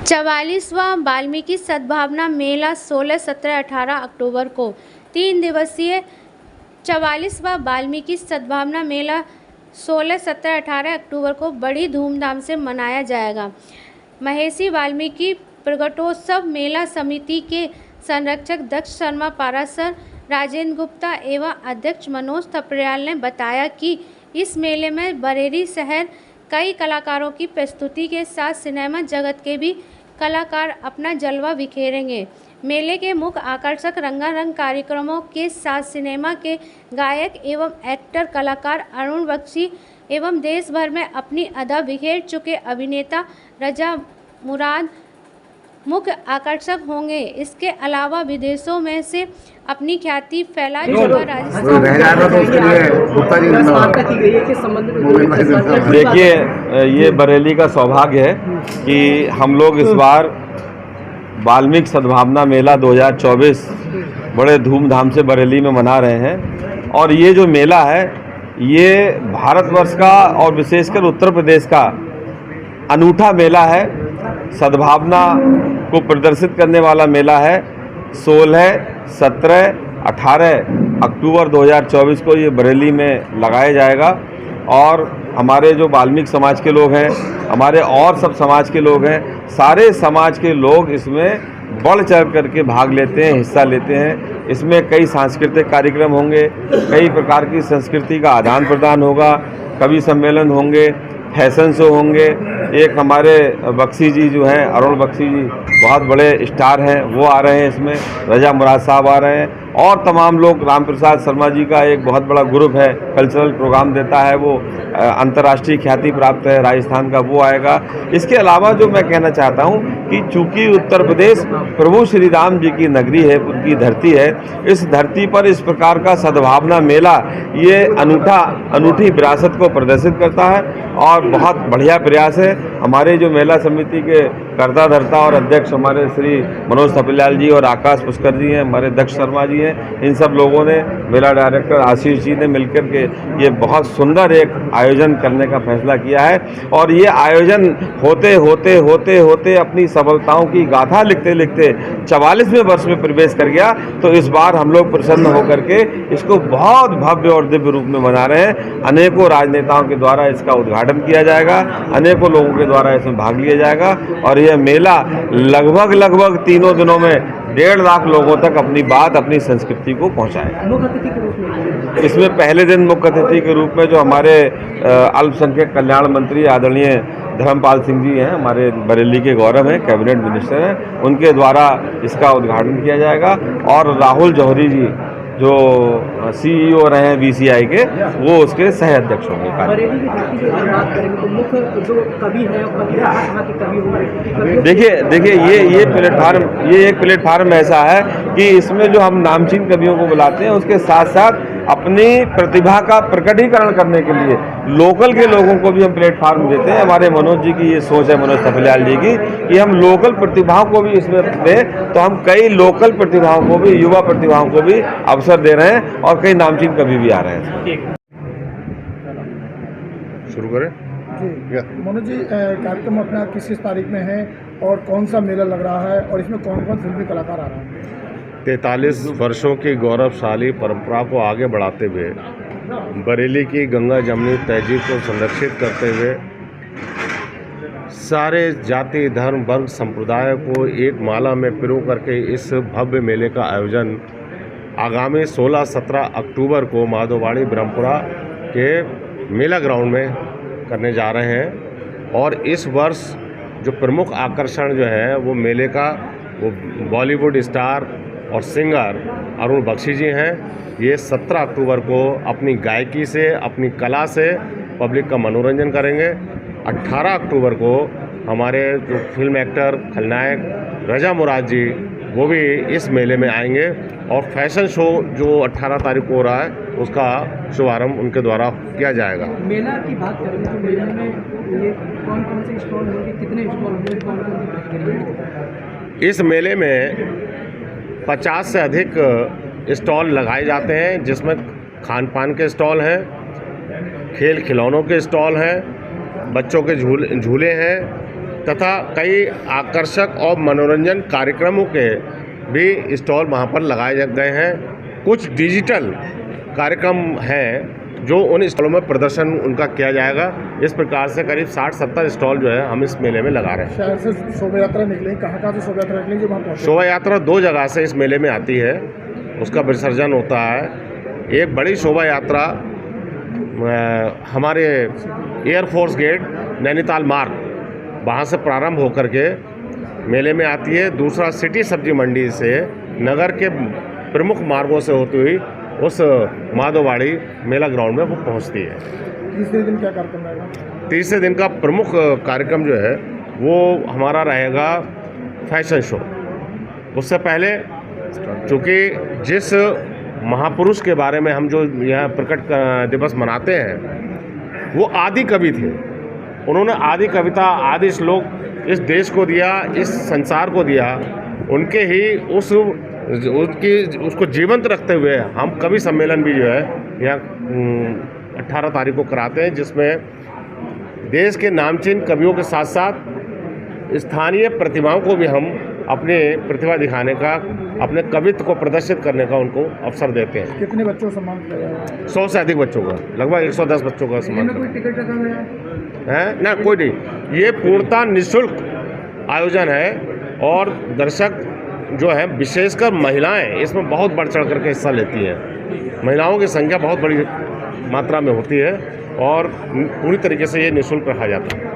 44वां वाल्मीकि सद्भावना मेला 16, 17, 18 अक्टूबर को 3 दिवसीय 44वां वाल्मीकि सद्भावना मेला 16, 17, 18 अक्टूबर को बड़ी धूमधाम से मनाया जाएगा। महर्षि वाल्मीकि प्रगटोत्सव मेला समिति के संरक्षक दक्ष शर्मा, पाराशर राजेंद्र गुप्ता एवं अध्यक्ष मनोज थपलियाल ने बताया कि इस मेले में बरेली शहर कई कलाकारों की प्रस्तुति के साथ सिनेमा जगत के भी कलाकार अपना जलवा बिखेरेंगे। मेले के मुख्य आकर्षक रंगारंग कार्यक्रमों के साथ सिनेमा के गायक एवं एक्टर कलाकार अरुण बख्शी एवं देश भर में अपनी अदा बिखेर चुके अभिनेता रजा मुराद मुख्य आकर्षक होंगे। इसके अलावा विदेशों में से अपनी ख्याति फैला चुका राजस्थान। देखिए, ये बरेली का सौभाग्य है कि हम लोग इस बार वाल्मीकि सद्भावना मेला 2024 बड़े धूमधाम से बरेली में मना रहे हैं। और ये जो मेला है ये भारतवर्ष का और विशेषकर उत्तर प्रदेश का अनूठा मेला है। सद्भावना को प्रदर्शित करने वाला मेला है। 16, 17, 18 अक्टूबर 2024 को ये बरेली में लगाया जाएगा। और हमारे जो वाल्मीकि समाज के लोग हैं, हमारे और सब समाज के लोग हैं, सारे समाज के लोग इसमें बढ़ चढ़ करके भाग लेते हैं, हिस्सा लेते हैं। इसमें कई सांस्कृतिक कार्यक्रम होंगे, कई प्रकार की संस्कृति का आदान प्रदान होगा, कवि सम्मेलन होंगे, फैशन शो होंगे। एक हमारे बख्शी जी जो हैं, अरुण बख्शी जी बहुत बड़े स्टार हैं, वो आ रहे हैं इसमें। रजा मुराद साहब आ रहे हैं और तमाम लोग। राम प्रसाद शर्मा जी का एक बहुत बड़ा ग्रुप है, कल्चरल प्रोग्राम देता है, वो अंतर्राष्ट्रीय ख्याति प्राप्त है राजस्थान का, वो आएगा। इसके अलावा जो मैं कहना चाहता हूँ कि चूँकि उत्तर प्रदेश प्रभु श्री राम जी की नगरी है, उनकी धरती है, इस धरती पर इस प्रकार का सद्भावना मेला ये अनूठी विरासत को प्रदर्शित करता है और बहुत बढ़िया प्रयास है। हमारे जो मेला समिति के कर्ता धर्ता और अध्यक्ष हमारे श्री मनोज थपलियाल जी और आकाश पुष्कर जी हैं, हमारे दक्ष शर्मा जी हैं, इन सब लोगों ने, मेला डायरेक्टर आशीष जी ने मिलकर के ये बहुत सुंदर एक आयोजन करने का फैसला किया है। और ये आयोजन होते होते होते होते अपनी सफलताओं की गाथा लिखते लिखते 44वें वर्ष में प्रवेश कर गया। तो इस बार हम लोग प्रसन्न होकर के इसको बहुत भव्य और दिव्य रूप में मना रहे हैं। अनेकों राजनेताओं के द्वारा इसका उद्घाटन किया जाएगा, अनेकों लोगों के द्वारा इसमें भाग लिया जाएगा और यह मेला लगभग तीनों दिनों में 1.5 लाख लोगों तक अपनी बात, अपनी संस्कृति को पहुंचाएगा। इसमें पहले दिन मुख्य अतिथि के रूप में जो हमारे अल्पसंख्यक कल्याण मंत्री आदरणीय धर्मपाल सिंह जी हैं, हमारे बरेली के गौरव हैं, कैबिनेट मिनिस्टर हैं, उनके द्वारा इसका उद्घाटन किया जाएगा। और राहुल जौहरी जी जो CEO रहे हैं BCI के, वो उसके सह अध्यक्ष होंगे। देखिए ये एक प्लेटफार्म ऐसा है कि इसमें जो हम नामचीन कवियों को बुलाते हैं, उसके साथ साथ अपनी प्रतिभा का प्रकटीकरण करने के लिए लोकल के लोगों को भी हम प्लेटफार्म देते हैं। हमारे मनोज जी की ये सोच है, मनोज थपलियाल जी की, कि हम लोकल प्रतिभाओं को भी इसमें दें। तो हम कई लोकल प्रतिभाओं को भी, युवा प्रतिभाओं को भी अवसर दे रहे हैं और कई नामचीन कवि भी आ रहे हैं। शुरू करें जी। मनोज जी, कार्यक्रम अपना किस तारीख में है और कौन सा मेला लग रहा है और इसमें कौन कौन फिल्मी कलाकार आ रहे हैं? 43 वर्षों की गौरवशाली परंपरा को आगे बढ़ाते हुए, बरेली की गंगा जमनी तहजीब को संरक्षित करते हुए, सारे जाति धर्म वर्ग संप्रदाय को एक माला में पिरो करके इस भव्य मेले का आयोजन आगामी 16-17 अक्टूबर को माधोवाड़ी ब्रह्मपुरा के मेला ग्राउंड में करने जा रहे हैं। और इस वर्ष जो प्रमुख आकर्षण जो है वो मेले का, वो बॉलीवुड स्टार और सिंगर अरुण बख्शी जी हैं। ये 17 अक्टूबर को अपनी गायकी से, अपनी कला से पब्लिक का मनोरंजन करेंगे। 18 अक्टूबर को हमारे जो फिल्म एक्टर खलनायक रजा मुराद जी, वो भी इस मेले में आएंगे। और फैशन शो जो 18 तारीख को हो रहा है, उसका शुभारंभ उनके द्वारा किया जाएगा। मेला की बात करें तो मेले में ये कौन कौन से स्टॉल होंगे, कितने स्टॉल होंगे, कौन कौन? इस मेले में 50 से अधिक स्टॉल लगाए जाते हैं, जिसमें खान पान के स्टॉल हैं, खेल खिलौनों के स्टॉल हैं, बच्चों के झूले हैं, तथा कई आकर्षक और मनोरंजन कार्यक्रमों के भी स्टॉल वहाँ पर लगाए गए हैं। कुछ डिजिटल कार्यक्रम हैं जो उन स्टॉलों में प्रदर्शन उनका किया जाएगा। इस प्रकार से करीब 60-70 स्टॉल जो है हम इस मेले में लगा रहे हैं। शहर से शोभा यात्रा निकली, कहाँ से शोभा यात्रा निकली जो वहाँ पहुँचे? शोभा यात्रा 2 जगह से इस मेले में आती है, उसका विसर्जन होता है। एक बड़ी शोभा यात्रा हमारे एयरफोर्स गेट नैनीताल मार्ग वहाँ से प्रारंभ होकर के मेले में आती है। दूसरा सिटी सब्जी मंडी से नगर के प्रमुख मार्गों से होती हुई उस माधोवाड़ी मेला ग्राउंड में वो पहुँचती है। तीसरे दिन क्या कार्यक्रम रहेगा? तीसरे दिन का प्रमुख कार्यक्रम जो है वो हमारा रहेगा फैशन शो। उससे पहले चूँकि जिस महापुरुष के बारे में हम जो यहाँ प्रकट दिवस मनाते हैं वो आदि कवि थे। उन्होंने आदि कविता, आदि श्लोक इस देश को दिया, इस संसार को दिया। उनके ही उसको जीवंत रखते हुए हम कवि सम्मेलन भी जो है यहाँ 18 तारीख को कराते हैं, जिसमें देश के नामचीन कवियों के साथ साथ स्थानीय प्रतिभाओं को भी हम अपने प्रतिभा दिखाने का, अपने कवित्व को प्रदर्शित करने का उनको अवसर देते हैं। कितने बच्चों को सम्मान किया जाएगा? 100 से अधिक बच्चों का, लगभग 110 बच्चों का सम्मान कोई टिकट रखा हुआ है ना? कोई नहीं, ये पूर्णतः निःशुल्क आयोजन है और दर्शक जो है विशेषकर महिलाएं इसमें बहुत बढ़ चढ़ करके हिस्सा लेती हैं। महिलाओं की संख्या बहुत बड़ी मात्रा में होती है और पूरी तरीके से ये निःशुल्क रखा जाता है।